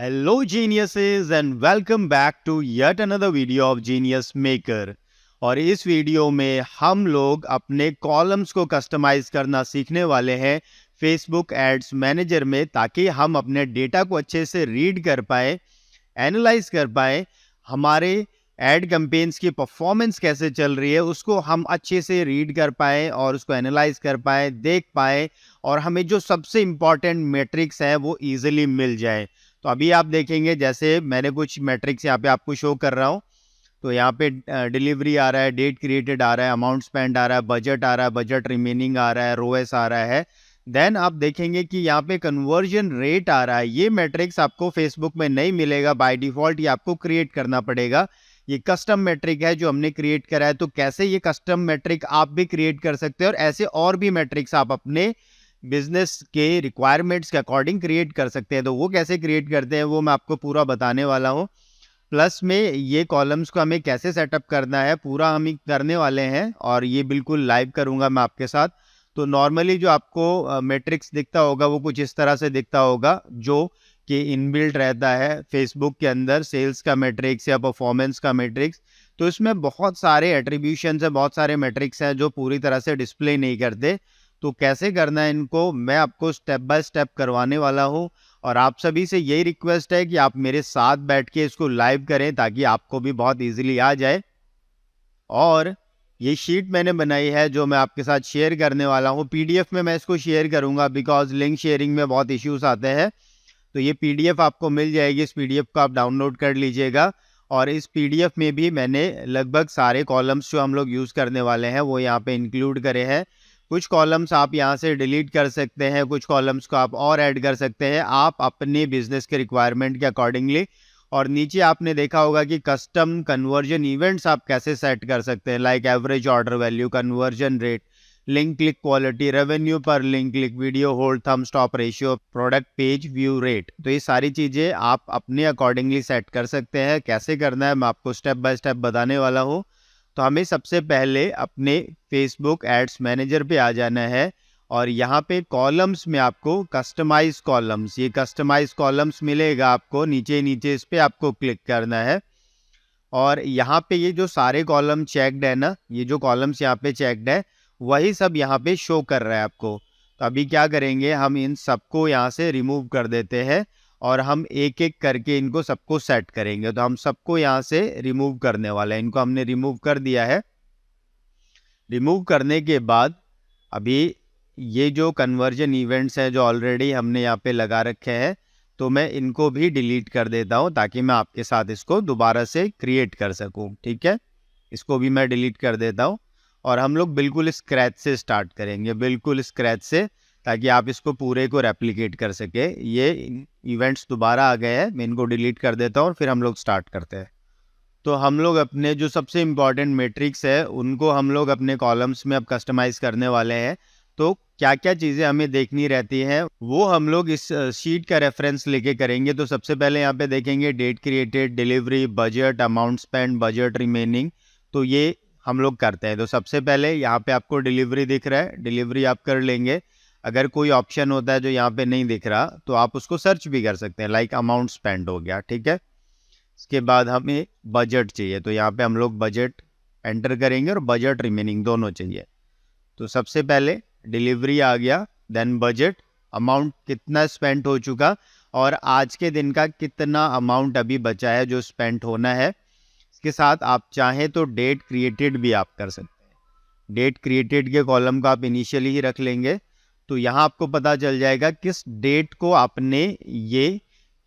Hello geniuses and welcome back to yet another video of Genius Maker। और इस video में हम लोग अपने कॉलम्स को कस्टमाइज करना सीखने वाले हैं फेसबुक एड्स मैनेजर में, ताकि हम अपने डेटा को अच्छे से रीड कर पाए, एनालाइज कर पाए, हमारे एड कैंपेन्स की परफॉर्मेंस कैसे चल रही है उसको हम अच्छे से रीड कर पाए और उसको एनालाइज कर पाए, देख पाए, और हमें जो सबसे इम्पॉर्टेंट मैट्रिक्स है वो इजीली मिल जाए। तो अभी आप देखेंगे, जैसे मैंने कुछ मैट्रिक्स यहाँ पे आपको शो कर रहा हूँ। तो यहाँ पे डिलीवरी आ रहा है, डेट क्रिएटेड आ रहा है, अमाउंट स्पेंड आ रहा है, बजट आ रहा है, बजट रिमेनिंग आ रहा है, रोएस आ रहा है। देन आप देखेंगे कि यहाँ पे कन्वर्जन रेट आ रहा है। ये मैट्रिक्स आपको फेसबुक में नहीं मिलेगा बाय डिफॉल्ट, ये आपको क्रिएट करना पड़ेगा। ये कस्टम मैट्रिक है जो हमने क्रिएट करा है। तो कैसे ये कस्टम मैट्रिक आप भी क्रिएट कर सकते हैं, और ऐसे और भी मैट्रिक्स आप अपने बिजनेस के रिक्वायरमेंट्स के अकॉर्डिंग क्रिएट कर सकते हैं। तो वो कैसे क्रिएट करते हैं वो मैं आपको पूरा बताने वाला हूँ। प्लस में ये कॉलम्स को हमें कैसे सेटअप करना है पूरा हम ही करने वाले हैं, और ये बिल्कुल लाइव करूंगा मैं आपके साथ। तो नॉर्मली जो आपको मैट्रिक्स दिखता होगा वो कुछ इस तरह से दिखता होगा, जो कि इनबिल्ट रहता है फेसबुक के अंदर, सेल्स का मैट्रिक्स या परफॉर्मेंस का मैट्रिक्स। तो इसमें बहुत सारे एट्रीब्यूशंस हैं, बहुत सारे मैट्रिक्स हैं जो पूरी तरह से डिस्प्ले नहीं करते। तो कैसे करना है इनको मैं आपको स्टेप बाय स्टेप करवाने वाला हूँ। और आप सभी से यही रिक्वेस्ट है कि आप मेरे साथ बैठ के इसको लाइव करें, ताकि आपको भी बहुत इजीली आ जाए। और ये शीट मैंने बनाई है जो मैं आपके साथ शेयर करने वाला हूँ। पीडीएफ में मैं इसको शेयर करूंगा, बिकॉज लिंक शेयरिंग में बहुत इश्यूज आते हैं। तो ये पीडीएफ आपको मिल जाएगी, इस पीडीएफ को आप डाउनलोड कर लीजिएगा। और इस पीडीएफ में भी मैंने लगभग सारे कॉलम्स जो हम लोग यूज़ करने वाले हैं वो यहाँ पे इंक्लूड करे हैं। कुछ कॉलम्स आप यहाँ से डिलीट कर सकते हैं, कुछ कॉलम्स को आप और ऐड कर सकते हैं, आप अपने बिजनेस के रिक्वायरमेंट के अकॉर्डिंगली। और नीचे आपने देखा होगा कि कस्टम कन्वर्जन इवेंट्स आप कैसे सेट कर सकते हैं, like average order value, conversion rate, link click quality, revenue per link click, video hold, thumb stop ratio, product page view rate. तो ये सारी चीज़ें आप अपने अकॉर्डिंगली सेट कर सकते हैं। कैसे करना है मैं आपको स्टेप बाय स्टेप बताने वाला हूँ। तो हमें सबसे पहले अपने फेसबुक एड्स मैनेजर पे आ जाना है, और यहाँ पे कॉलम्स में आपको कस्टमाइज कॉलम्स, ये कस्टमाइज कॉलम्स मिलेगा आपको नीचे नीचे, इस पे आपको क्लिक करना है। और यहाँ पे ये जो सारे कॉलम चेक्ड है ना, ये जो कॉलम्स यहाँ पे चेक्ड है वही सब यहाँ पे शो कर रहा है आपको। तो अभी क्या करेंगे, हम इन सबको यहाँ से रिमूव कर देते हैं, और हम एक एक करके इनको सबको सेट करेंगे। तो हम सबको यहाँ से रिमूव करने वाले हैं, इनको हमने रिमूव कर दिया है। रिमूव करने के बाद अभी ये जो कन्वर्जन इवेंट्स हैं जो ऑलरेडी हमने यहाँ पे लगा रखे हैं, तो मैं इनको भी डिलीट कर देता हूँ, ताकि मैं आपके साथ इसको दोबारा से क्रिएट कर सकूँ। ठीक है, इसको भी मैं डिलीट कर देता हूँ। और हम लोग बिल्कुल स्क्रैच से स्टार्ट करेंगे, बिल्कुल स्क्रैच से, ताकि आप इसको पूरे को रेप्लिकेट कर सके। ये इवेंट्स दोबारा आ गए हैं, मैं इनको डिलीट कर देता हूँ और फिर हम लोग स्टार्ट करते हैं। तो हम लोग अपने जो सबसे इम्पॉर्टेंट मैट्रिक्स है उनको हम लोग अपने कॉलम्स में अब कस्टमाइज़ करने वाले हैं। तो क्या क्या चीज़ें हमें देखनी रहती हैं वो हम लोग इस शीट का रेफरेंस लेके करेंगे। तो सबसे पहले यहाँ पे देखेंगे date created, delivery, budget, amount spend, budget remaining. तो ये हम लोग करते हैं। तो सबसे पहले यहाँ पे आपको डिलीवरी दिख रहा है, डिलीवरी आप कर लेंगे। अगर कोई ऑप्शन होता है जो यहाँ पे नहीं दिख रहा तो आप उसको सर्च भी कर सकते हैं, लाइक अमाउंट स्पेंड हो गया। ठीक है, इसके बाद हमें बजट चाहिए, तो यहाँ पे हम लोग बजट एंटर करेंगे, और बजट रिमेनिंग दोनों चाहिए। तो सबसे पहले डिलीवरी आ गया, देन बजट, अमाउंट कितना स्पेंड हो चुका, और आज के दिन का कितना अमाउंट अभी बचा है जो स्पेंड होना है। इसके साथ आप चाहें तो डेट क्रिएटेड भी आप कर सकते हैं। डेट क्रिएटेड के कॉलम को आप इनिशियली ही रख लेंगे, तो यहाँ आपको पता चल जाएगा किस डेट को आपने ये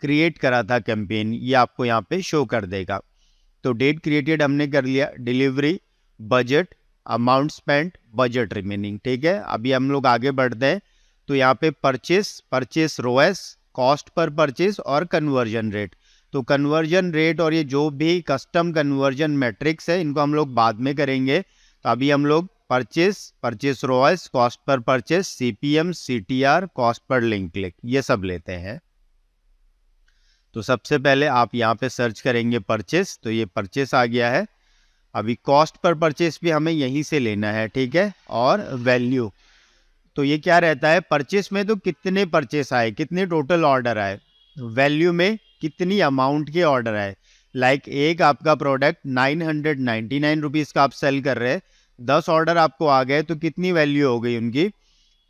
क्रिएट करा था कैंपेन, ये आपको यहाँ पे शो कर देगा। तो डेट क्रिएटेड हमने कर लिया, delivery, budget, amount spend, budget remaining. ठीक है, अभी हम लोग आगे बढ़ते हैं। तो यहाँ पे purchase ROAS, cost per purchase और कन्वर्जन रेट। तो कन्वर्जन रेट और ये जो भी कस्टम कन्वर्जन मैट्रिक्स है इनको हम लोग बाद में करेंगे। तो अभी हम लोग purchase ROAS, cost per purchase, CPM, CTR, cost per link click, ये सब लेते हैं। तो सबसे पहले आप यहाँ पे सर्च करेंगे परचेस, तो ये परचेस आ गया है। अभी कॉस्ट पर परचेस भी हमें यहीं से लेना है। ठीक है, और वैल्यू, तो ये क्या रहता है, परचेस में तो कितने परचेस आए, कितने टोटल ऑर्डर आए, वैल्यू में कितनी अमाउंट के ऑर्डर आए। लाइक एक आपका प्रोडक्ट 999 रुपीज़ का आप सेल कर रहे हैं, 10 ऑर्डर आपको आ गए तो कितनी वैल्यू हो गई उनकी,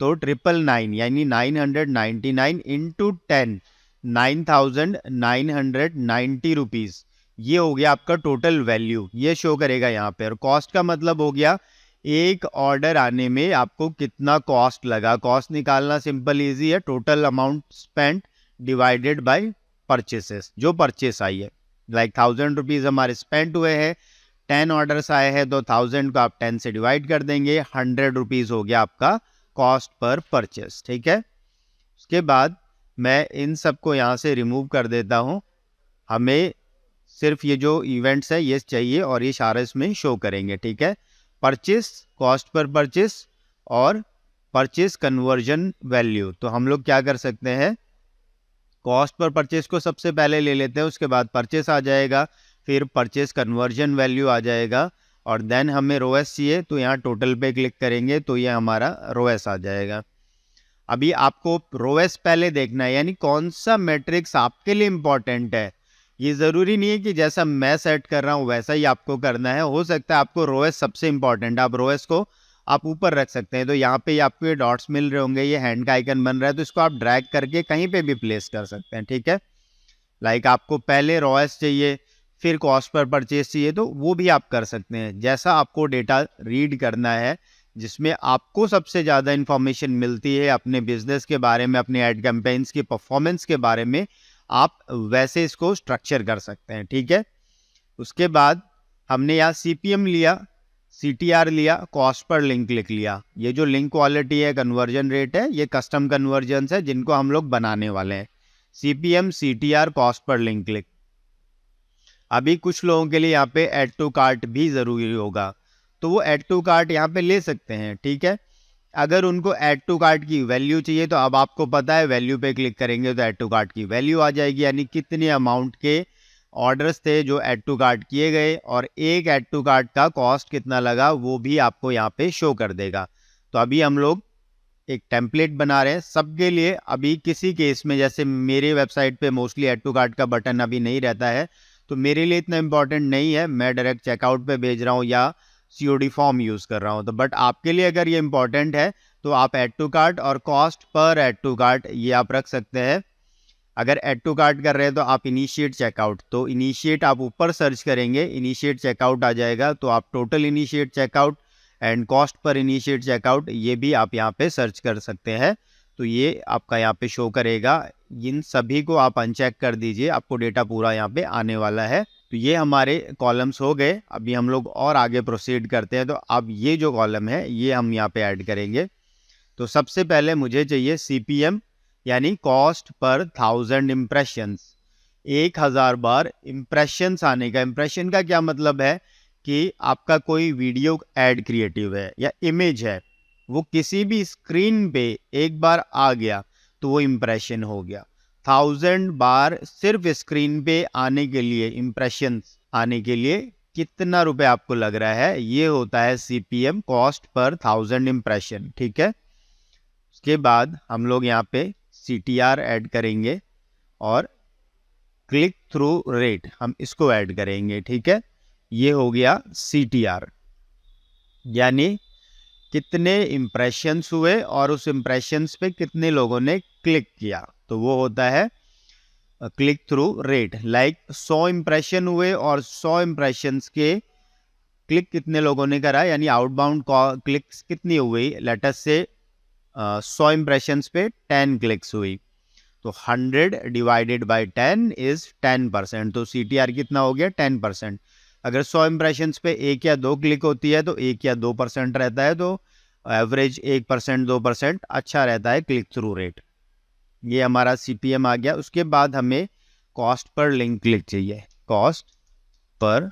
तो 999 यानी 999 इंटू 10, 9990 रुपीज़, ये हो गया आपका टोटल वैल्यू, ये शो करेगा यहाँ पे। और कॉस्ट का मतलब हो गया एक ऑर्डर आने में आपको कितना कॉस्ट लगा। कॉस्ट निकालना सिंपल इजी है, total amount spent divided by purchases, जो परचेस आई है। लाइक 1000 रुपीज़ हमारे स्पेंड हुए हैं, 10 ऑर्डर्स आए हैं तो 1000 को आप 10 से डिवाइड कर देंगे, 100 रुपीज़ हो गया आपका कॉस्ट पर परचेस। ठीक है, उसके बाद मैं इन सबको यहाँ से रिमूव कर देता हूँ। हमें सिर्फ ये जो इवेंट्स है ये चाहिए और ये सारे इसमें शो करेंगे। ठीक है, परचेस, कॉस्ट पर परचेस और परचेस कन्वर्जन वैल्यू। तो हम लोग क्या कर सकते हैं, कॉस्ट पर परचेस को सबसे पहले ले लेते हैं, उसके बाद परचेस आ जाएगा, फिर परचेस कन्वर्जन वैल्यू आ जाएगा, और देन हमें रोएस चाहिए तो यहाँ टोटल पे क्लिक करेंगे तो ये हमारा रोएस आ जाएगा। अभी आपको रोएस पहले देखना है, यानी कौन सा मैट्रिक्स आपके लिए इंपॉर्टेंट है। ये ज़रूरी नहीं है कि जैसा मैं सेट कर रहा हूँ वैसा ही आपको करना है, हो सकता है आपको रोएस सबसे इंपॉर्टेंट है, आप रोएस को आप ऊपर रख सकते हैं। तो यहाँ पे आपको ये डॉट्स मिल रहे होंगे, ये हैंड का आइकन बन रहा है, तो इसको आप ड्रैग करके कहीं पे भी प्लेस कर सकते हैं। ठीक है, लाइक आपको पहले रोएस चाहिए फिर कॉस्ट पर परचेस चाहिए तो वो भी आप कर सकते हैं, जैसा आपको डेटा रीड करना है, जिसमें आपको सबसे ज़्यादा इन्फॉर्मेशन मिलती है अपने बिजनेस के बारे में, अपने एड कैंपेन्स की परफॉर्मेंस के बारे में, आप वैसे इसको स्ट्रक्चर कर सकते हैं। ठीक है, उसके बाद हमने यहाँ CPM लिया, CTR लिया, कॉस्ट पर लिंक लिख लिया। ये जो लिंक क्वालिटी है, कन्वर्जन रेट है, ये कस्टम कन्वर्जन है जिनको हम लोग बनाने वाले हैं। CPM, CTR, cost per link click. अभी कुछ लोगों के लिए यहाँ पे ऐड टू कार्ट भी ज़रूरी होगा, तो वो ऐड टू कार्ट यहाँ पे ले सकते हैं। ठीक है, अगर उनको ऐड टू कार्ट की वैल्यू चाहिए तो अब आपको पता है, वैल्यू पे क्लिक करेंगे तो ऐड टू कार्ट की वैल्यू आ जाएगी, यानी कितने अमाउंट के ऑर्डर्स थे जो ऐड टू कार्ट किए गए, और एक ऐड टू कार्ट का कॉस्ट कितना लगा वो भी आपको यहाँ पे शो कर देगा। तो अभी हम लोग एक टेम्पलेट बना रहे हैं सबके लिए। अभी किसी केस में, जैसे मेरे वेबसाइट पे मोस्टली ऐड टू कार्ट का बटन अभी नहीं रहता है, तो मेरे लिए इतना इंपॉर्टेंट नहीं है, मैं डायरेक्ट चेकआउट पे भेज रहा हूँ या COD फॉर्म यूज़ कर रहा हूँ। तो बट आपके लिए अगर ये इंपॉर्टेंट है तो आप ऐड टू कार्ट और cost per add to cart ये आप रख सकते हैं। अगर ऐड टू कार्ट कर रहे हैं तो आप इनिशिएट चेकआउट, तो इनिशिएट आप ऊपर सर्च करेंगे, इनिशिएट चेकआउट आ जाएगा, तो आप total initiate checkout and cost per initiate checkout ये भी आप यहाँ पे सर्च कर सकते हैं, तो ये आपका यहाँ पे शो करेगा। इन सभी को आप अनचेक कर दीजिए, आपको डेटा पूरा यहाँ पे आने वाला है। तो ये हमारे कॉलम्स हो गए। अभी हम लोग और आगे प्रोसीड करते हैं, तो अब ये जो कॉलम है ये हम यहाँ पे ऐड करेंगे। तो सबसे पहले मुझे चाहिए CPM, यानी कॉस्ट पर 1000 इम्प्रेशंस, 1000 बार इम्प्रेशंस आने का। इम्प्रेशन का क्या मतलब है कि आपका कोई वीडियो ऐड क्रिएटिव है या इमेज है, वो किसी भी स्क्रीन पे एक बार आ गया तो वो इम्प्रेशन हो गया। 1000 बार सिर्फ स्क्रीन पे आने के लिए, इम्प्रेशंस आने के लिए कितना रुपए आपको लग रहा है, ये होता है CPM, कॉस्ट पर 1000 इम्प्रेशन। ठीक है, उसके बाद हम लोग यहाँ पे CTR ऐड करेंगे और क्लिक थ्रू रेट हम इसको ऐड करेंगे। ठीक है, ये हो गया CTR, यानी कितने इम्प्रेशंस हुए और उस इम्प्रेशंस पे कितने लोगों ने क्लिक किया, तो वो होता है click through rate. Like 100 impression हुए और 100 इम्प्रेशंस के क्लिक कितने लोगों ने करा, यानी आउटबाउंड क्लिक्स कितनी हुई, लेटस से 100 इम्प्रेशंस पे 10 क्लिक्स हुई, तो 100 डिवाइडेड बाय 10 इज 10%, तो CTR कितना हो गया 10%। अगर 100 इम्प्रेशंस पे 1 या 2 क्लिक होती है तो 1 या 2% रहता है, तो एवरेज 1% 2% अच्छा रहता है क्लिक थ्रू रेट। ये हमारा CPM आ गया। उसके बाद हमें कॉस्ट पर लिंक क्लिक चाहिए, कॉस्ट पर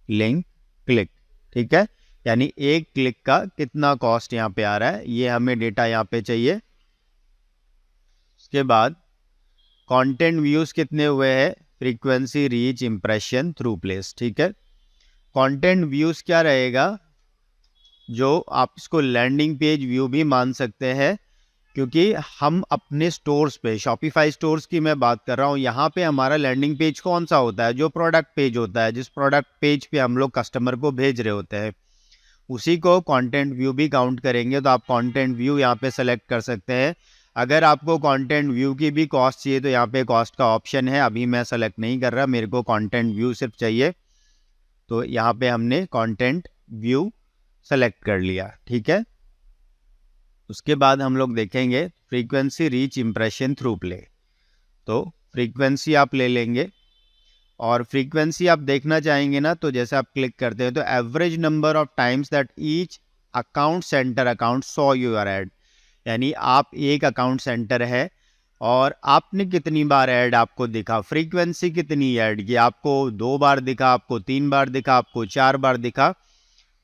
लिंक क्लिक। ठीक है, यानी एक क्लिक का कितना कॉस्ट यहाँ पे आ रहा है, ये हमें डेटा यहाँ पे चाहिए। उसके बाद कंटेंट व्यूज कितने हुए हैं, frequency, reach, impression, through place. ठीक है, कंटेंट व्यूज क्या रहेगा, जो आप इसको लैंडिंग पेज व्यू भी मान सकते हैं, क्योंकि हम अपने स्टोर्स पे, शॉपिफाई स्टोर्स की मैं बात कर रहा हूँ, यहाँ पे हमारा लैंडिंग पेज कौन सा होता है? जो प्रोडक्ट पेज होता है, जिस प्रोडक्ट पेज पे हम लोग कस्टमर को भेज रहे होते हैं, उसी को कंटेंट व्यू भी काउंट करेंगे। तो आप कंटेंट व्यू यहाँ पे सेलेक्ट कर सकते हैं। अगर आपको कंटेंट व्यू की भी कॉस्ट चाहिए तो यहाँ पे कॉस्ट का ऑप्शन है, अभी मैं सेलेक्ट नहीं कर रहा, मेरे को कंटेंट व्यू सिर्फ चाहिए। तो यहाँ पे हमने कंटेंट व्यू सेलेक्ट कर लिया, ठीक है। उसके बाद हम लोग देखेंगे frequency reach impression through play. तो फ्रीक्वेंसी आप ले लेंगे और फ्रीक्वेंसी आप देखना चाहेंगे ना, तो जैसे आप क्लिक करते हैं तो average number of times that each account centre account saw your add, यानी आप एक अकाउंट सेंटर है और आपने कितनी बार ऐड आपको दिखा, फ्रीक्वेंसी कितनी ऐड की, आपको 2 बार दिखा, आपको 3 बार दिखा, आपको 4 बार दिखा,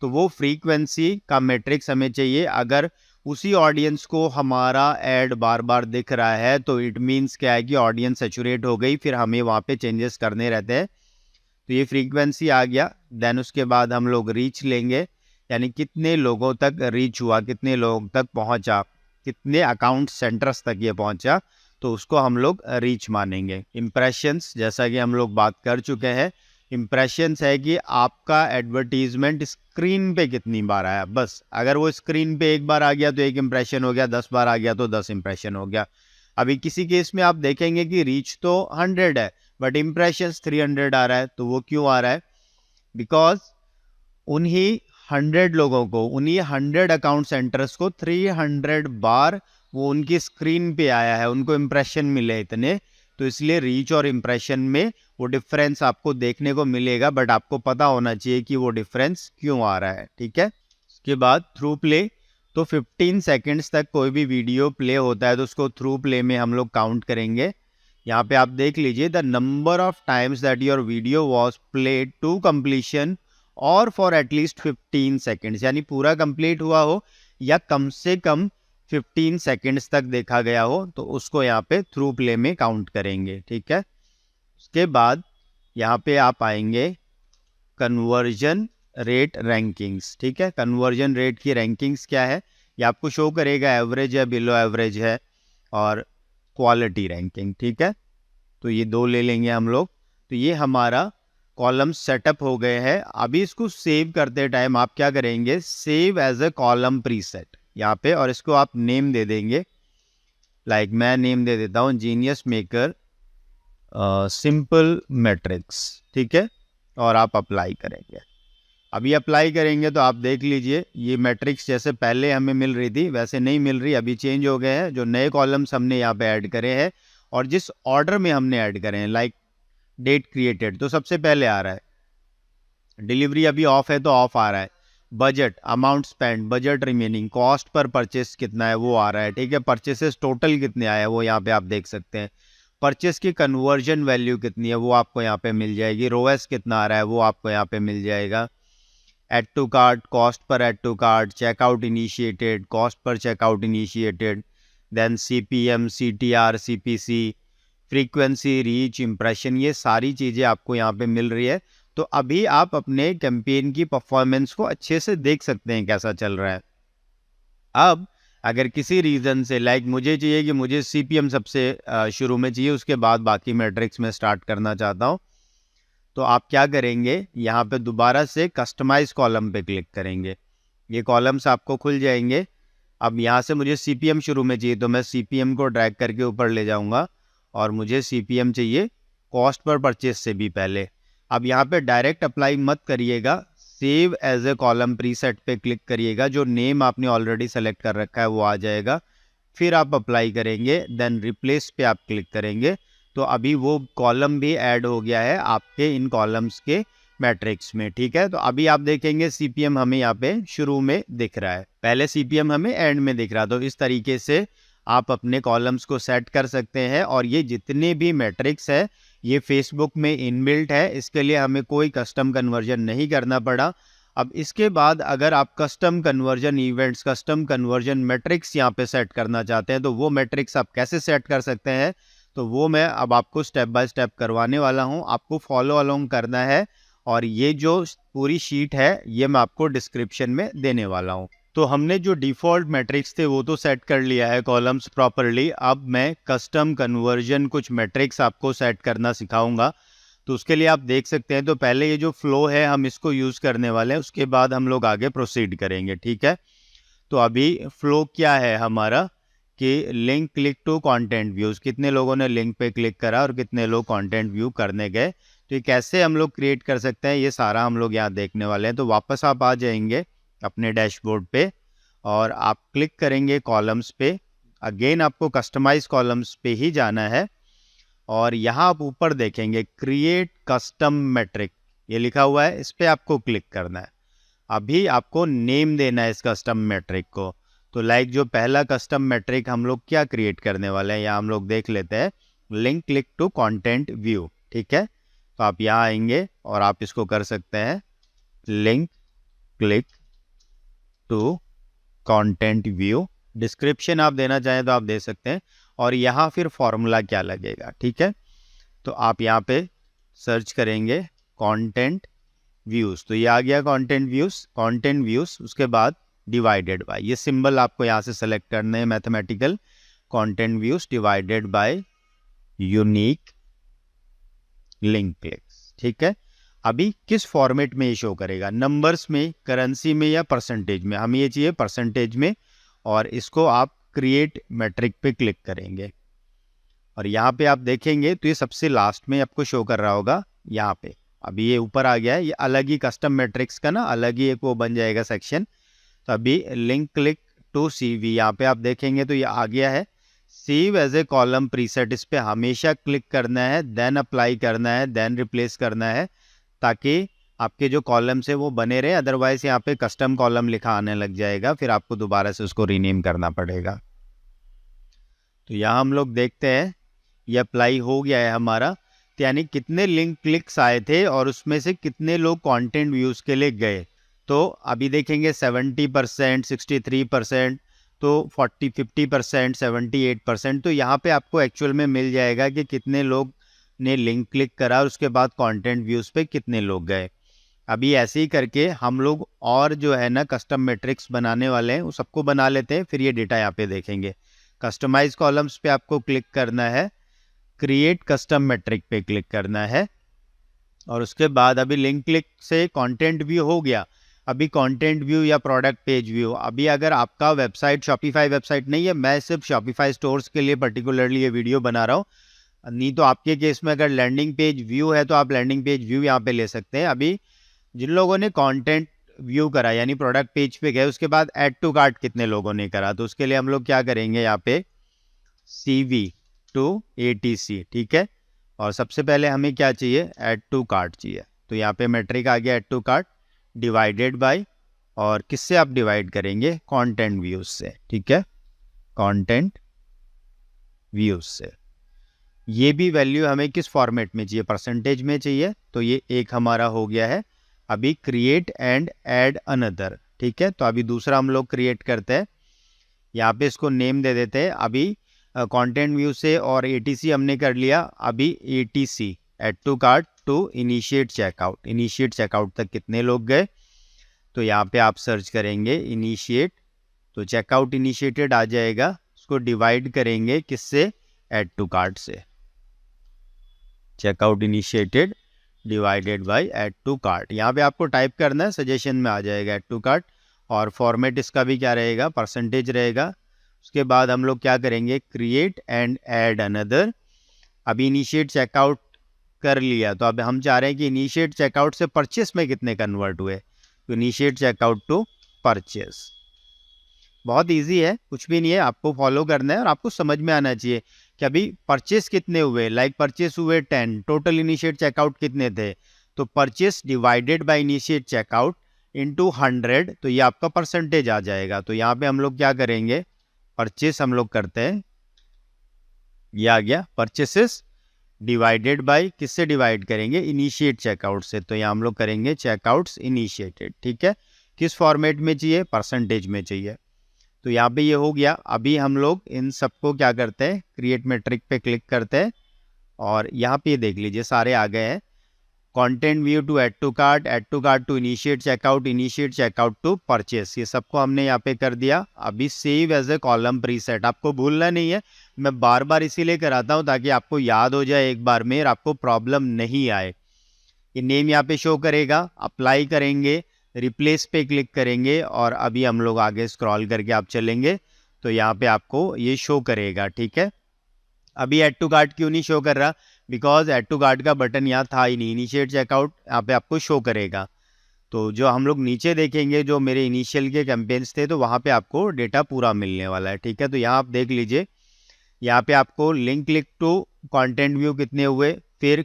तो वो फ्रीक्वेंसी का मैट्रिक्स हमें चाहिए। अगर उसी ऑडियंस को हमारा ऐड बार बार दिख रहा है तो इट मीन्स क्या है कि ऑडियंस सैचुरेट हो गई, फिर हमें वहाँ पे चेंजेस करने रहते हैं। तो ये फ्रीक्वेंसी आ गया। देन उसके बाद हम लोग रीच लेंगे, यानी कितने लोगों तक रीच हुआ, कितने लोगों तक पहुँचा, कितने अकाउंट सेंटर्स तक ये पहुँचा, तो उसको हम लोग रीच मानेंगे। इम्प्रेशंस, जैसा कि हम लोग बात कर चुके हैं, इम्प्रेशंस है कि आपका एडवर्टीजमेंट स्क्रीन पे कितनी बार आया। बस अगर वो स्क्रीन पे एक बार आ गया तो 1 इम्प्रेशन हो गया, 10 बार आ गया तो 10 इम्प्रेशन हो गया। अभी किसी केस में आप देखेंगे कि रीच तो 100 है बट इम्प्रेशंस 300 आ रहा है। तो वो क्यों आ रहा है? बिकॉज उन्हीं 100 लोगों को, उन्हीं 100 अकाउंट सेंटर्स को 300 बार वो उनकी स्क्रीन पे आया है, उनको इम्प्रेशन मिले इतने, तो इसलिए रीच और इम्प्रेशन में वो डिफरेंस आपको देखने को मिलेगा, बट आपको पता होना चाहिए कि वो डिफरेंस क्यों आ रहा है, ठीक है। उसके बाद थ्रू प्ले, तो 15 सेकेंड्स तक कोई भी वीडियो प्ले होता है तो उसको थ्रू प्ले में हम लोग काउंट करेंगे। यहाँ पे आप देख लीजिए, the number of times that your video was played to completion और फॉर एटलीस्ट 15 सेकेंड्स, यानी पूरा कंप्लीट हुआ हो या कम से कम 15 सेकेंड्स तक देखा गया हो, तो उसको यहाँ पे थ्रू प्ले में काउंट करेंगे, ठीक है। उसके बाद यहाँ पे आप आएंगे कन्वर्जन रेट रैंकिंग्स, ठीक है। कन्वर्जन रेट की रैंकिंग्स क्या है ये आपको शो करेगा, एवरेज है, बिलो एवरेज है और क्वालिटी रैंकिंग, ठीक है। तो ये 2 ले लेंगे हम लोग। तो ये हमारा कॉलम सेटअप हो गए हैं। अभी इसको सेव करते टाइम आप क्या करेंगे, save as a column preset यहाँ पे, और इसको आप नेम दे देंगे। लाइक मैं नेम दे देता हूँ जीनियस मेकर सिंपल मैट्रिक्स, ठीक है। और आप अप्लाई करेंगे। अभी अप्लाई करेंगे तो आप देख लीजिए ये मैट्रिक्स जैसे पहले हमें मिल रही थी वैसे नहीं मिल रही, अभी चेंज हो गए हैं। जो नए कॉलम्स हमने यहाँ पे ऐड करे हैं और जिस ऑर्डर में हमने ऐड करे हैं, लाइक डेट क्रिएटेड तो सबसे पहले आ रहा है, डिलीवरी अभी ऑफ है तो ऑफ आ रहा है, budget, amount spend, budget remaining, cost per purchase कितना है वो आ रहा है, ठीक है। परचेसेस टोटल कितने आए हैं वो यहाँ पे आप देख सकते हैं। परचेस की कन्वर्जन वैल्यू कितनी है वो आपको यहाँ पे मिल जाएगी। रोएस कितना आ रहा है वो आपको यहाँ पे मिल जाएगा। Add to cart, cost per add to cart, checkout initiated, cost per checkout initiated, then CPM, CTR, CPC, frequency, reach, impression, ये सारी चीज़ें आपको यहाँ पे मिल रही है। तो अभी आप अपने कैंपेन की परफॉर्मेंस को अच्छे से देख सकते हैं कैसा चल रहा है। अब अगर किसी रीज़न से, लाइक मुझे चाहिए कि मुझे CPM सबसे शुरू में चाहिए, उसके बाद बाकी मैट्रिक्स में स्टार्ट करना चाहता हूँ, तो आप क्या करेंगे, यहाँ पे दोबारा से कस्टमाइज कॉलम पे क्लिक करेंगे। ये कॉलम्स आपको खुल जाएंगे। अब यहाँ से मुझे CPM शुरू में चाहिए तो मैं CPM को ड्रैग करके ऊपर ले जाऊँगा और मुझे CPM चाहिए कॉस्ट पर परचेस से भी पहले। अब यहाँ पे डायरेक्ट अप्लाई मत करिएगा, save as a column preset पे क्लिक करिएगा। जो नेम आपने ऑलरेडी सेलेक्ट कर रखा है वो आ जाएगा, फिर आप अप्लाई करेंगे, देन रिप्लेस पे आप क्लिक करेंगे। तो अभी वो कॉलम भी ऐड हो गया है आपके इन कॉलम्स के मैट्रिक्स में, ठीक है। तो अभी आप देखेंगे CPM हमें यहाँ पे शुरू में दिख रहा है, पहले CPM हमें एंड में दिख रहा। तो इस तरीके से आप अपने कॉलम्स को सेट कर सकते हैं। और ये जितने भी मैट्रिक्स है ये फेसबुक में इनबिल्ट है, इसके लिए हमें कोई कस्टम कन्वर्जन नहीं करना पड़ा। अब इसके बाद अगर आप custom conversion events, custom conversion matrix यहाँ पे सेट करना चाहते हैं तो वो मैट्रिक्स आप कैसे सेट कर सकते हैं, तो वो मैं अब आपको स्टेप बाय स्टेप करवाने वाला हूँ। आपको फॉलो अलोंग करना है और ये जो पूरी शीट है ये मैं आपको डिस्क्रिप्शन में देने वाला हूँ। तो हमने जो डिफ़ॉल्ट मैट्रिक्स थे वो तो सेट कर लिया है कॉलम्स प्रॉपरली। अब मैं कस्टम कन्वर्जन कुछ मैट्रिक्स आपको सेट करना सिखाऊंगा। तो उसके लिए आप देख सकते हैं, तो पहले ये जो फ्लो है हम इसको यूज़ करने वाले हैं, उसके बाद हम लोग आगे प्रोसीड करेंगे, ठीक है। तो अभी फ्लो क्या है हमारा कि link click to content views, कितने लोगों ने लिंक पे क्लिक करा और कितने लोग कंटेंट व्यू करने गए। तो ये कैसे हम लोग क्रिएट कर सकते हैं, ये सारा हम लोग यहाँ देखने वाले हैं। तो वापस आप आ जाएंगे अपने डैशबोर्ड पे और आप क्लिक करेंगे कॉलम्स पे। अगेन आपको कस्टमाइज कॉलम्स पे ही जाना है और यहाँ आप ऊपर देखेंगे क्रिएट कस्टम मैट्रिक, ये लिखा हुआ है, इस पे आपको क्लिक करना है। अभी आपको नेम देना है इस कस्टम मैट्रिक को। तो लाइक जो पहला कस्टम मैट्रिक हम लोग क्या क्रिएट करने वाले हैं, यहाँ हम लोग देख लेते हैं, link click to content view, ठीक है। तो आप यहाँ आएंगे और आप इसको कर सकते हैं link click to content view. Description आप देना चाहें तो आप दे सकते हैं और यहाँ फिर फॉर्मूला क्या लगेगा, ठीक है। तो आप यहाँ पे सर्च करेंगे कंटेंट व्यूज़, तो ये आ गया कंटेंट व्यूज़। उसके बाद डिवाइडेड बाय, ये सिंबल आपको यहाँ से सेलेक्ट करने हैं, mathematical content views divided by unique link clicks, ठीक है। अभी किस फॉर्मेट में ये शो करेगा, नंबर्स में, करेंसी में या परसेंटेज में, हमें ये चाहिए परसेंटेज में। और इसको आप क्रिएट मैट्रिक पे क्लिक करेंगे और यहाँ पे आप देखेंगे तो ये सबसे लास्ट में आपको शो कर रहा होगा यहाँ पे। अभी ये ऊपर आ गया है, ये अलग ही कस्टम मैट्रिक्स का ना अलग ही एक वो बन जाएगा सेक्शन। तो अभी लिंक क्लिक टू CV, यहाँ पे आप देखेंगे तो ये आ गया है save as a column preset. इस पे हमेशा क्लिक करना है, देन अप्लाई करना है, देन रिप्लेस करना है, ताकि आपके जो कॉलम्स है वो बने रहे। अदरवाइज यहाँ पे कस्टम कॉलम लिखा आने लग जाएगा, फिर आपको दोबारा से उसको रीनेम करना पड़ेगा। तो यहाँ हम लोग देखते हैं ये अप्लाई हो गया है हमारा, तो यानी कितने लिंक क्लिक्स आए थे और उसमें से कितने लोग कंटेंट व्यूज़ के लिए गए। तो अभी देखेंगे 70%, 63%, तो 50% 78%। तो यहाँ पे आपको एक्चुअल में मिल जाएगा कि कितने लोग ने लिंक क्लिक करा और उसके बाद कंटेंट व्यूज़ पे कितने लोग गए। अभी ऐसे ही करके हम लोग और जो है ना कस्टम मैट्रिक्स बनाने वाले हैं, वो सबको बना लेते हैं, फिर ये डेटा यहाँ पे देखेंगे। कस्टमाइज कॉलम्स पे आपको क्लिक करना है, क्रिएट कस्टम मैट्रिक पे क्लिक करना है और उसके बाद अभी लिंक क्लिक से कंटेंट व्यू हो गया। अभी कंटेंट व्यू या प्रोडक्ट पेज व्यू, अभी अगर आपका वेबसाइट शॉपिफाई वेबसाइट नहीं है, मैं सिर्फ शॉपिफाई स्टोर्स के लिए पर्टिकुलरली ये वीडियो बना रहा हूँ, नहीं तो आपके केस में अगर लैंडिंग पेज व्यू है तो आप लैंडिंग पेज व्यू यहाँ पे ले सकते हैं। अभी जिन लोगों ने कंटेंट व्यू करा यानी प्रोडक्ट पेज पे गए, उसके बाद ऐड टू कार्ट कितने लोगों ने करा, तो उसके लिए हम लोग क्या करेंगे, यहाँ पे CV टू ATC, ठीक है। और सबसे पहले हमें क्या चाहिए, ऐड टू कार्ट चाहिए। तो यहाँ पे मैट्रिक आ गया add to cart divided by, और किससे आप डिवाइड करेंगे, कंटेंट व्यूज से, ठीक है, कंटेंट व्यूज से। ये भी वैल्यू हमें किस फॉर्मेट में चाहिए, परसेंटेज में चाहिए। तो ये एक हमारा हो गया है। अभी क्रिएट एंड ऐड अनदर, ठीक है। तो अभी दूसरा हम लोग क्रिएट करते हैं, यहाँ पे इसको नेम दे देते हैं। अभी कंटेंट व्यू से और ATC हमने कर लिया। अभी ATC add to cart to initiate checkout, initiate checkout तक कितने लोग गए। तो यहाँ पे आप सर्च करेंगे इनिशिएट, तो चेकआउट इनिशिएटेड आ जाएगा। उसको डिवाइड करेंगे किससे, ऐड टू कार्ट से। Checkout initiated divided by add to cart, यहाँ पे आपको टाइप करना है, सजेशन में आ जाएगा ऐड टू कार्ट। और फॉर्मेट इसका भी क्या रहेगा, परसेंटेज रहेगा। उसके बाद हम लोग क्या करेंगे, क्रिएट एंड ऐड अनदर। अभी इनिशिएट चेकआउट कर लिया, तो अब हम चाह रहे हैं कि इनिशिएट चेकआउट से परचेस में कितने कन्वर्ट हुए। तो इनिशिएट चेकआउट टू परचेस, बहुत इजी है, कुछ भी नहीं है, आपको फॉलो करना है और आपको समझ में आना चाहिए कि अभी परचेस कितने हुए। लाइक परचेस हुए 10, टोटल इनिशिएट चेकआउट कितने थे। तो purchase divided by initiate checkout into 100, तो ये आपका परसेंटेज आ जाएगा। तो यहाँ पे हम लोग क्या करेंगे, परचेस हम लोग करते हैं, ये आ गया परचेसेस डिवाइडेड बाय, किससे डिवाइड करेंगे, इनिशिएट चेकआउट से। तो यहाँ हम लोग करेंगे चेकआउट्स इनिशिएटेड, ठीक है। किस फॉर्मेट में चाहिए, परसेंटेज में चाहिए। तो यहाँ पे ये हो गया। अभी हम लोग इन सबको क्या करते हैं, क्रिएट मैट्रिक पे क्लिक करते हैं और यहाँ पे देख लीजिए सारे आ गए हैं। Content view to add to cart to initiate checkout to purchase, ये सबको हमने यहाँ पे कर दिया। अभी save as a column preset, आपको भूलना नहीं है, मैं बार बार इसीलिए कराता हूँ ताकि आपको याद हो जाए एक बार में और आपको प्रॉब्लम नहीं आए। ये नेम यहाँ पे शो करेगा, अप्लाई करेंगे, रिप्लेस पे क्लिक करेंगे और अभी हम लोग आगे स्क्रॉल करके आप चलेंगे तो यहाँ पे आपको ये शो करेगा। ठीक है, अभी ऐड टू कार्ट क्यों नहीं शो कर रहा, बिकॉज ऐड टू कार्ट का बटन यहाँ था ही नहीं। इनिशिएट चेकआउट यहाँ पे आपको शो करेगा। तो जो हम लोग नीचे देखेंगे, जो मेरे इनिशियल के कैंपेन्स थे, तो वहाँ पे आपको डेटा पूरा मिलने वाला है। ठीक है, तो यहाँ आप देख लीजिए, यहाँ पे आपको link click to content view कितने हुए, फिर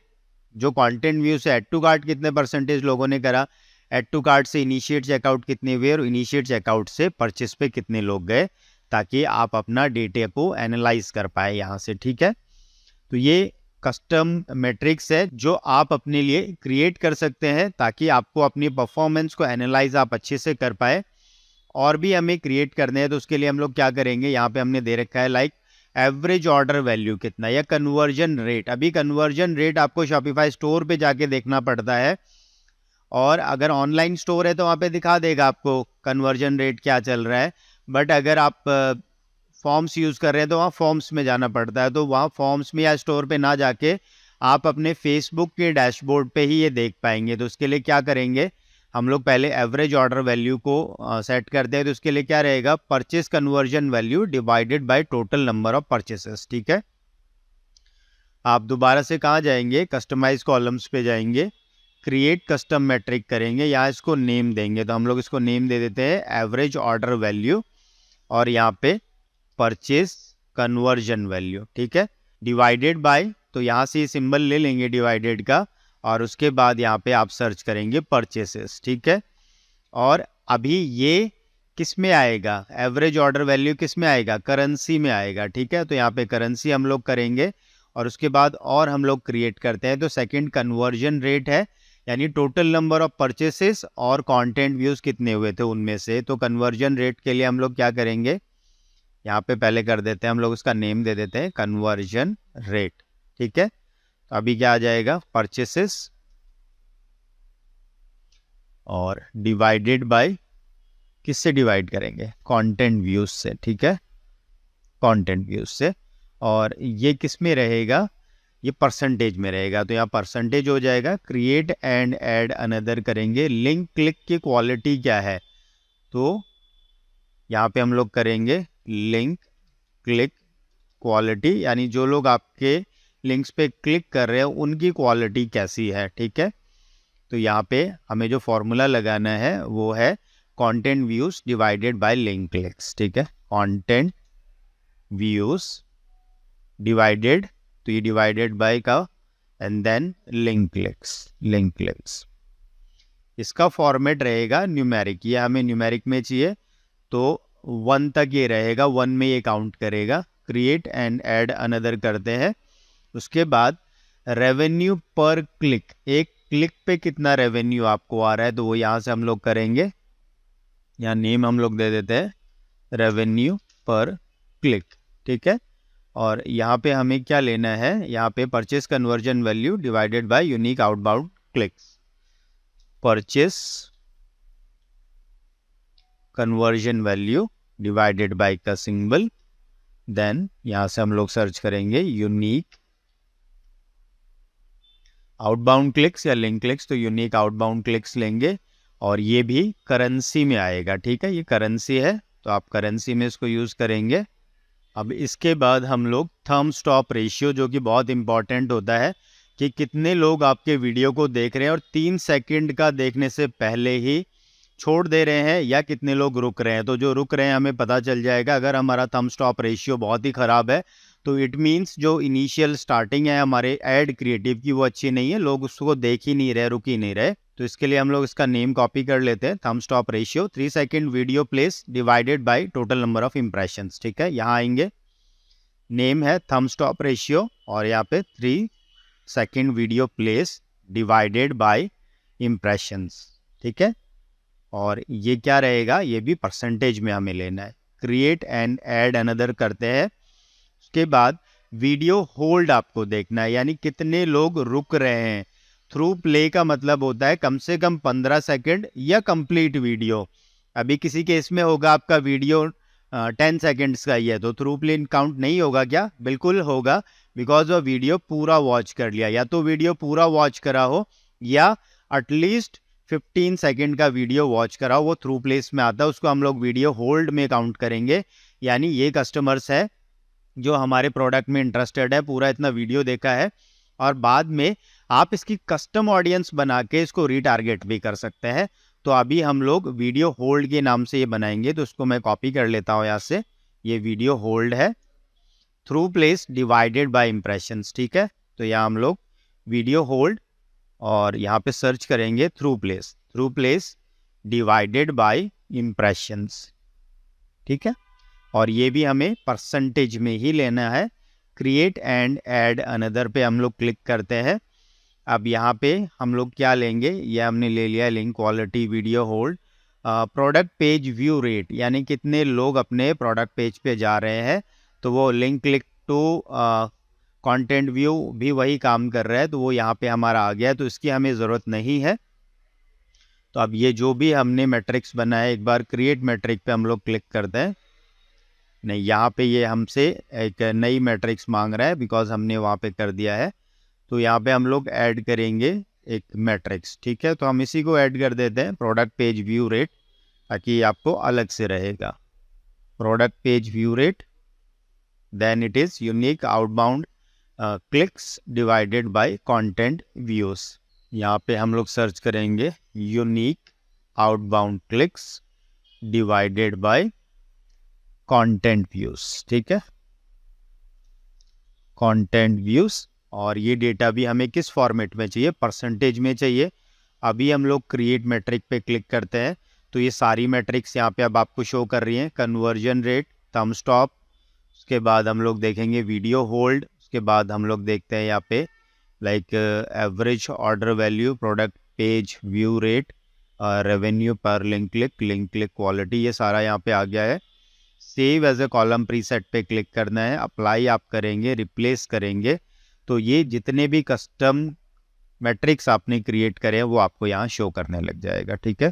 जो कंटेंट व्यू से ऐड टू कार्ट कितने परसेंटेज लोगों ने करा, ऐड टू कार्ट से इनिशिएट चेकआउट कितने हुए और इनिशिएट चेकआउट से परचेस पे कितने लोग गए, ताकि आप अपना डेटा को एनालाइज कर पाए यहाँ से। ठीक है, तो ये कस्टम मैट्रिक्स है जो आप अपने लिए क्रिएट कर सकते हैं ताकि आपको अपनी परफॉर्मेंस को एनालाइज आप अच्छे से कर पाए। और भी हमें क्रिएट करने हैं तो उसके लिए हम लोग क्या करेंगे, यहाँ पे हमने दे रखा है लाइक एवरेज ऑर्डर वैल्यू कितना या कन्वर्जन रेट। अभी कन्वर्जन रेट आपको शॉपिफाई स्टोर पे जाके देखना पड़ता है, और अगर ऑनलाइन स्टोर है तो वहाँ पे दिखा देगा आपको कन्वर्जन रेट क्या चल रहा है। बट अगर आप फॉर्म्स यूज़ कर रहे हैं तो वहाँ फॉर्म्स में जाना पड़ता है, तो वहाँ फॉर्म्स में या स्टोर पे ना जाके आप अपने फेसबुक के डैशबोर्ड पे ही ये देख पाएंगे। तो उसके लिए क्या करेंगे, हम लोग पहले एवरेज ऑर्डर वैल्यू को सेट करते हैं। तो उसके लिए क्या रहेगा, purchase conversion value divided by total number of purchases. ठीक है, आप दोबारा से कहाँ जाएंगे, कस्टमाइज कॉलम्स पे जाएंगे, क्रिएट कस्टम मैट्रिक करेंगे, यहाँ इसको नेम देंगे। तो हम लोग इसको नेम दे देते हैं एवरेज ऑर्डर वैल्यू और यहाँ पे परचेस कन्वर्जन वैल्यू। ठीक है, डिवाइडेड बाय, तो यहाँ से ये सिंबल ले लेंगे डिवाइडेड का और उसके बाद यहाँ पे आप सर्च करेंगे परचेसेस। ठीक है, और अभी ये किस में आएगा, एवरेज ऑर्डर वैल्यू किस में आएगा, करेंसी में आएगा। ठीक है, तो यहाँ पे करेंसी हम लोग करेंगे और उसके बाद और हम लोग क्रिएट करते हैं। तो सेकंड कन्वर्जन रेट है, यानी टोटल नंबर ऑफ परचेसेस और कंटेंट व्यूज कितने हुए थे उनमें से। तो कन्वर्जन रेट के लिए हम लोग क्या करेंगे, यहाँ पे पहले कर देते हैं हम लोग उसका नेम दे देते हैं कन्वर्जन रेट। ठीक है, तो अभी क्या आ जाएगा, परचेसेस और डिवाइडेड बाय, किससे डिवाइड करेंगे, कंटेंट व्यूज से। ठीक है, कंटेंट व्यूज से, और ये किस में रहेगा, ये परसेंटेज में रहेगा। तो यहाँ परसेंटेज हो जाएगा। क्रिएट एंड ऐड अनदर करेंगे, लिंक क्लिक की क्वालिटी क्या है, तो यहाँ पे हम लोग करेंगे लिंक क्लिक क्वालिटी, यानी जो लोग आपके लिंक्स पे क्लिक कर रहे हैं उनकी क्वालिटी कैसी है। ठीक है, तो यहाँ पे हमें जो फॉर्मूला लगाना है वो है content views divided by link clicks. ठीक है, कंटेंट व्यूज डिवाइडेड, तो ये डिवाइडेड बाय का एंड देन लिंक क्लिक्स। इसका फॉर्मेट रहेगा न्यूमेरिक, ये हमें न्यूमेरिक में चाहिए, तो 1 तक ये रहेगा, 1 में ये काउंट करेगा। क्रिएट एंड ऐड अनदर करते हैं, उसके बाद रेवेन्यू पर क्लिक, एक क्लिक पे कितना रेवेन्यू आपको आ रहा है, तो वो यहाँ से हम लोग करेंगे, यहाँ नेम हम लोग दे देते हैं रेवेन्यू पर क्लिक। ठीक है, और यहाँ पे हमें क्या लेना है, यहाँ पे purchase conversion value divided by unique outbound clicks, purchase conversion value divided by का सिंबल, देन यहाँ से हम लोग सर्च करेंगे यूनिक आउटबाउंड क्लिक्स या लिंक क्लिक्स, तो यूनिक आउटबाउंड क्लिक्स लेंगे और ये भी करेंसी में आएगा। ठीक है, ये करेंसी है तो आप करेंसी में इसको यूज़ करेंगे। अब इसके बाद हम लोग थंब स्टॉप रेशियो, जो कि बहुत इंपॉर्टेंट होता है कि कितने लोग आपके वीडियो को देख रहे हैं और 3 सेकंड का देखने से पहले ही छोड़ दे रहे हैं या कितने लोग रुक रहे हैं। तो जो रुक रहे हैं हमें पता चल जाएगा। अगर हमारा थंब स्टॉप रेशियो बहुत ही ख़राब है तो इट मीन्स जो इनिशियल स्टार्टिंग है हमारे ऐड क्रिएटिव की वो अच्छी नहीं है, लोग उसको देख ही नहीं रहे, रुक ही नहीं रहे। तो इसके लिए हम लोग इसका नेम कॉपी कर लेते हैं, thumb stop ratio 3 second video place divided by total number of impressions. ठीक है, यहाँ आएंगे, नेम है थंब स्टॉप रेशियो और यहाँ पे 3 second video place divided by impressions. ठीक है, और ये क्या रहेगा, ये भी परसेंटेज में हमें लेना है। क्रिएट एंड ऐड अनदर करते हैं, उसके बाद वीडियो होल्ड आपको देखना है, यानी कितने लोग रुक रहे हैं। थ्रू प्ले का मतलब होता है कम से कम 15 सेकंड या कंप्लीट वीडियो। अभी किसी केस में होगा आपका वीडियो 10 सेकंड्स का ही है तो थ्रू प्ले काउंट नहीं होगा क्या? बिल्कुल होगा, बिकॉज वो वीडियो पूरा वॉच कर लिया, या तो वीडियो पूरा वॉच करा हो या एटलीस्ट 15 सेकंड का वीडियो वॉच करा हो, वो थ्रू प्लेस में आता है, उसको हम लोग वीडियो होल्ड में काउंट करेंगे। यानी ये कस्टमर्स है जो हमारे प्रोडक्ट में इंटरेस्टेड है, पूरा इतना वीडियो देखा है, और बाद में आप इसकी कस्टम ऑडियंस बना के इसको रीटारगेट भी कर सकते हैं। तो अभी हम लोग वीडियो होल्ड के नाम से ये बनाएंगे, तो उसको मैं कॉपी कर लेता हूँ यहाँ से। ये वीडियो होल्ड है, through place divided by impressions, ठीक है। तो यहाँ हम लोग वीडियो होल्ड और यहाँ पे सर्च करेंगे through place divided by impressions, ठीक है। और ये भी हमें परसेंटेज में ही लेना है। क्रिएट एंड ऐड अनदर पे हम लोग क्लिक करते हैं। अब यहाँ पे हम लोग क्या लेंगे, ये हमने ले लिया link quality video hold. Product page view rate, यानी कितने लोग अपने प्रोडक्ट पेज पे जा रहे हैं, तो वो link click to content view भी वही काम कर रहा है, तो वो यहाँ पे हमारा आ गया है, तो इसकी हमें ज़रूरत नहीं है। तो अब ये जो भी हमने मैट्रिक्स बनाया, एक बार क्रिएट मैट्रिक पे हम लोग क्लिक करते हैं। नहीं, यहाँ पे ये हमसे एक नई मैट्रिक्स मांग रहा है, बिकॉज हमने वहाँ पे कर दिया है। तो यहाँ पे हम लोग ऐड करेंगे एक मैट्रिक्स, ठीक है। तो हम इसी को ऐड कर देते हैं, प्रोडक्ट पेज व्यू रेट, ताकि आपको अलग से रहेगा। Product page view rate, then it is unique outbound clicks divided by content views. यहाँ पे हम लोग सर्च करेंगे unique outbound clicks divided by content views, ठीक है, कंटेंट व्यूज। और ये डेटा भी हमें किस फॉर्मेट में चाहिए, परसेंटेज में चाहिए। अभी हम लोग क्रिएट मैट्रिक पे क्लिक करते हैं, तो ये सारी मैट्रिक्स यहाँ पे अब आपको शो कर रही हैं। कन्वर्जन रेट, थंब स्टॉप, उसके बाद हम लोग देखेंगे वीडियो होल्ड, उसके बाद हम लोग देखते हैं यहाँ पे like average order value, product page view rate, revenue per link click quality, ये सारा यहाँ पे आ गया है। Save as a column preset पे क्लिक करना है, अप्लाई आप करेंगे, रिप्लेस करेंगे, तो ये जितने भी कस्टम मैट्रिक्स आपने क्रिएट करे हैं वो आपको यहाँ शो करने लग जाएगा, ठीक है।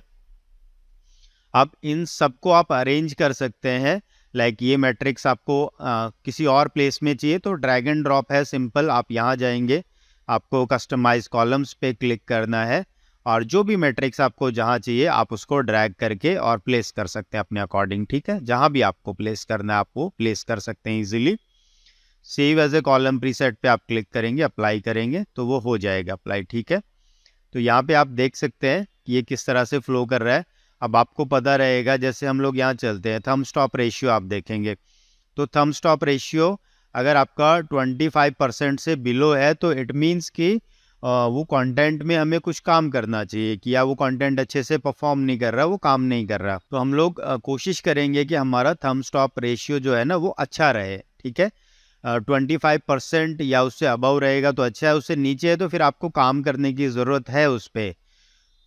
अब इन सबको आप अरेंज कर सकते हैं, लाइक ये मैट्रिक्स आपको किसी और प्लेस में चाहिए तो ड्रैग एंड ड्रॉप है, सिंपल। आप यहाँ जाएंगे, आपको कस्टमाइज कॉलम्स पे क्लिक करना है, और जो भी मैट्रिक्स आपको जहाँ चाहिए आप उसको ड्रैग करके और प्लेस कर सकते हैं अपने अकॉर्डिंग, ठीक है। जहाँ भी आपको प्लेस करना है आपको प्लेस कर सकते हैं easily. Save as a column preset पे आप क्लिक करेंगे, अप्लाई करेंगे, तो वो हो जाएगा अप्लाई, ठीक है। तो यहाँ पे आप देख सकते हैं कि ये किस तरह से फ्लो कर रहा है। अब आपको पता रहेगा, जैसे हम लोग यहाँ चलते हैं, थंब स्टॉप रेशियो आप देखेंगे, तो थंब स्टॉप रेशियो अगर आपका 25% से बिलो है तो इट मीन्स कि वो कंटेंट में हमें कुछ काम करना चाहिए, कि या वो कंटेंट अच्छे से परफॉर्म नहीं कर रहा, वो काम नहीं कर रहा। तो हम लोग कोशिश करेंगे कि हमारा थंब स्टॉप रेशियो जो है ना वो अच्छा रहे, ठीक है। 25% या उससे अबव रहेगा तो अच्छा है, उससे नीचे है तो फिर आपको काम करने की ज़रूरत है उस पर।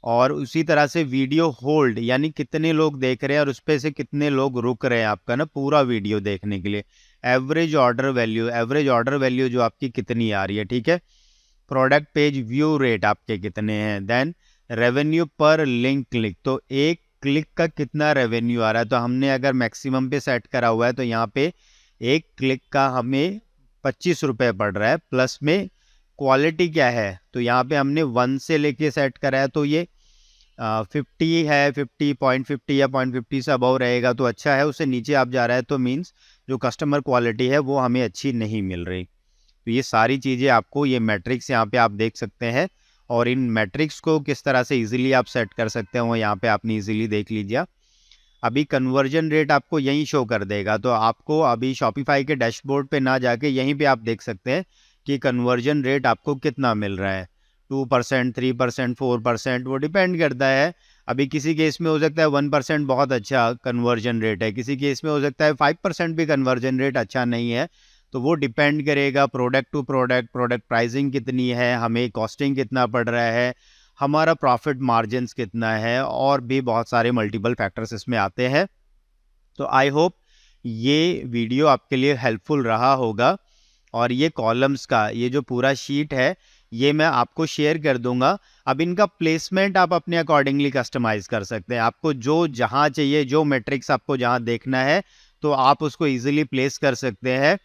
और उसी तरह से वीडियो होल्ड, यानी कितने लोग देख रहे हैं और उस पर से कितने लोग रुक रहे हैं आपका ना पूरा वीडियो देखने के लिए। एवरेज ऑर्डर वैल्यू जो आपकी कितनी आ रही है, ठीक है। प्रोडक्ट पेज व्यू रेट आपके कितने हैं, then revenue per link click, तो एक क्लिक का कितना रेवेन्यू आ रहा है। तो हमने अगर मैक्सिमम पे सेट करा हुआ है तो यहाँ पे एक क्लिक का हमें 25 रुपये पड़ रहा है, प्लस में क्वालिटी क्या है, तो यहाँ पे हमने 1 से लेके सेट करा है, तो ये 50 है, 50.50 या 0.50 से अबव रहेगा तो अच्छा है, उससे नीचे आप जा रहा है तो मीन्स जो कस्टमर क्वालिटी है वो हमें अच्छी नहीं मिल रही। तो ये सारी चीज़ें आपको ये मैट्रिक्स यहाँ पे आप देख सकते हैं, और इन मैट्रिक्स को किस तरह से इजीली आप सेट कर सकते हैं वो यहाँ पे आपने इजीली देख लीजिए। अभी कन्वर्जन रेट आपको यहीं शो कर देगा, तो आपको अभी शॉपिफाई के डैशबोर्ड पे ना जाके यहीं पे आप देख सकते हैं कि कन्वर्जन रेट आपको कितना मिल रहा है, 2%, 3%, 4%, वो डिपेंड करता है। अभी किसी केस में हो सकता है 1% बहुत अच्छा कन्वर्जन रेट है, किसी केस में हो सकता है 5% भी कन्वर्जन रेट अच्छा नहीं है। तो वो डिपेंड करेगा product to product, product pricing कितनी है, हमें कॉस्टिंग कितना पड़ रहा है, हमारा प्रॉफिट मार्जिन्स कितना है, और भी बहुत सारे मल्टीपल फैक्टर्स इसमें आते हैं। तो आई होप ये वीडियो आपके लिए हेल्पफुल रहा होगा। और ये कॉलम्स का ये जो पूरा शीट है ये मैं आपको शेयर कर दूंगा। अब इनका प्लेसमेंट आप अपने अकॉर्डिंगली कस्टमाइज कर सकते हैं। आपको जो जहाँ चाहिए, जो मैट्रिक्स आपको जहाँ देखना है, तो आप उसको इजीली प्लेस कर सकते हैं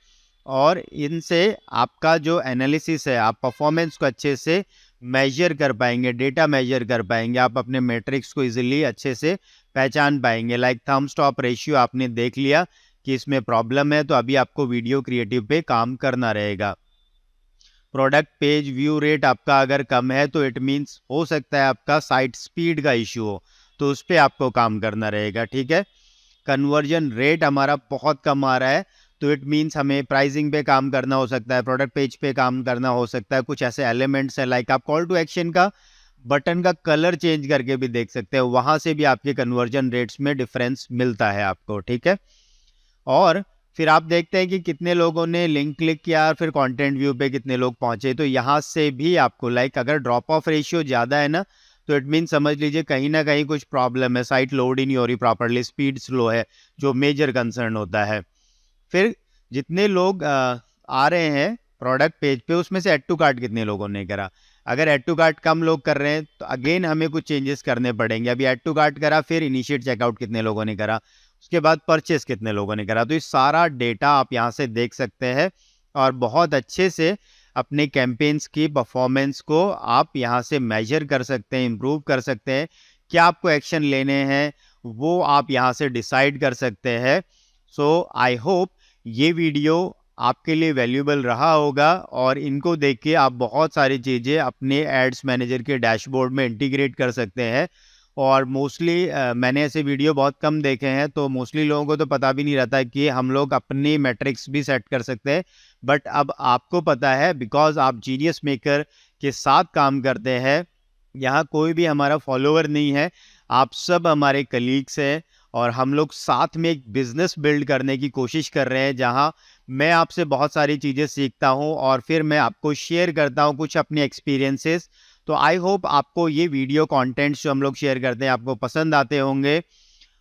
और इनसे आपका जो एनालिसिस है, आप परफॉर्मेंस को अच्छे से मेजर कर पाएंगे, डेटा मेजर कर पाएंगे, आप अपने मैट्रिक्स को इजीली अच्छे से पहचान पाएंगे। लाइक थंब स्टॉप रेशियो आपने देख लिया कि इसमें प्रॉब्लम है, तो अभी आपको वीडियो क्रिएटिव पे काम करना रहेगा। प्रोडक्ट पेज व्यू रेट आपका अगर कम है तो इट मीन्स हो सकता है आपका साइट स्पीड का इश्यू हो, तो उस पर आपको काम करना रहेगा। ठीक है, कन्वर्जन रेट हमारा बहुत कम आ रहा है, तो इट मीन्स हमें प्राइसिंग पे काम करना हो सकता है, प्रोडक्ट पेज पे काम करना हो सकता है। कुछ ऐसे एलिमेंट्स हैं, लाइक आप कॉल टू एक्शन का बटन का कलर चेंज करके भी देख सकते हैं, वहां से भी आपके कन्वर्जन रेट्स में डिफरेंस मिलता है आपको। ठीक है, और फिर आप देखते हैं कि कितने लोगों ने लिंक क्लिक किया और फिर कंटेंट व्यू पे कितने लोग पहुंचे, तो यहाँ से भी आपको लाइक अगर ड्रॉप ऑफ रेशियो ज़्यादा है ना, तो इट मीन समझ लीजिए कहीं ना कहीं कुछ प्रॉब्लम है, साइट लोड ही नहीं हो रही प्रॉपरली, स्पीड स्लो है, जो मेजर कंसर्न होता है। फिर जितने लोग आ रहे हैं प्रोडक्ट पेज पे, उसमें से ऐड टू कार्ट कितने लोगों ने करा। अगर ऐड टू कार्ट कम लोग कर रहे हैं तो अगेन हमें कुछ चेंजेस करने पड़ेंगे। अभी ऐड टू कार्ट करा, फिर इनिशिएट चेकआउट कितने लोगों ने करा, उसके बाद परचेस कितने लोगों ने करा। तो ये सारा डेटा आप यहाँ से देख सकते हैं और बहुत अच्छे से अपने कैंपेन्स की परफॉर्मेंस को आप यहाँ से मेजर कर सकते हैं, इम्प्रूव कर सकते हैं। क्या आपको एक्शन लेने हैं वो आप यहाँ से डिसाइड कर सकते हैं। सो आई होप ये वीडियो आपके लिए वैल्यूएबल रहा होगा और इनको देख के आप बहुत सारी चीज़ें अपने एड्स मैनेजर के डैशबोर्ड में इंटीग्रेट कर सकते हैं। और मोस्टली मैंने ऐसे वीडियो बहुत कम देखे हैं, तो मोस्टली लोगों को तो पता भी नहीं रहता कि हम लोग अपनी मैट्रिक्स भी सेट कर सकते हैं। बट अब आपको पता है, बिकॉज आप जीनियस मेकर के साथ काम करते हैं। यहाँ कोई भी हमारा फॉलोअर नहीं है, आप सब हमारे कलीग्स हैं और हम लोग साथ में एक बिजनेस बिल्ड करने की कोशिश कर रहे हैं, जहाँ मैं आपसे बहुत सारी चीज़ें सीखता हूँ और फिर मैं आपको शेयर करता हूँ कुछ अपने एक्सपीरियंसेस। तो आई होप आपको ये वीडियो कंटेंट्स जो हम लोग शेयर करते हैं आपको पसंद आते होंगे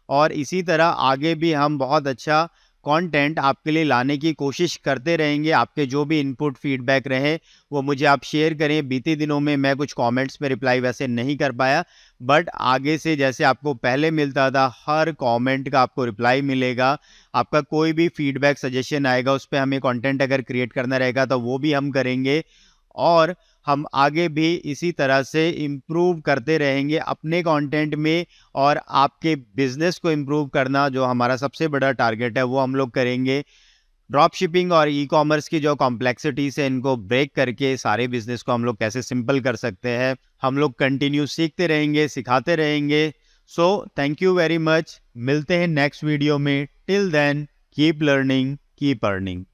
और इसी तरह आगे भी हम बहुत अच्छा कंटेंट आपके लिए लाने की कोशिश करते रहेंगे। आपके जो भी इनपुट फीडबैक रहे वो मुझे आप शेयर करें। बीते दिनों में मैं कुछ कमेंट्स में रिप्लाई वैसे नहीं कर पाया, बट आगे से जैसे आपको पहले मिलता था, हर कमेंट का आपको रिप्लाई मिलेगा। आपका कोई भी फीडबैक सजेशन आएगा, उस पर हमें कंटेंट अगर क्रिएट करना रहेगा तो वो भी हम करेंगे और हम आगे भी इसी तरह से इम्प्रूव करते रहेंगे अपने कंटेंट में और आपके बिजनेस को इम्प्रूव करना जो हमारा सबसे बड़ा टारगेट है वो हम लोग करेंगे। ड्रॉप शिपिंग और ई कॉमर्स की जो कॉम्प्लेक्सिटीज है इनको ब्रेक करके सारे बिजनेस को हम लोग कैसे सिंपल कर सकते हैं, हम लोग कंटिन्यू सीखते रहेंगे, सिखाते रहेंगे। So thank you very much, मिलते हैं नेक्स्ट वीडियो में। Till then keep learning, keep earning.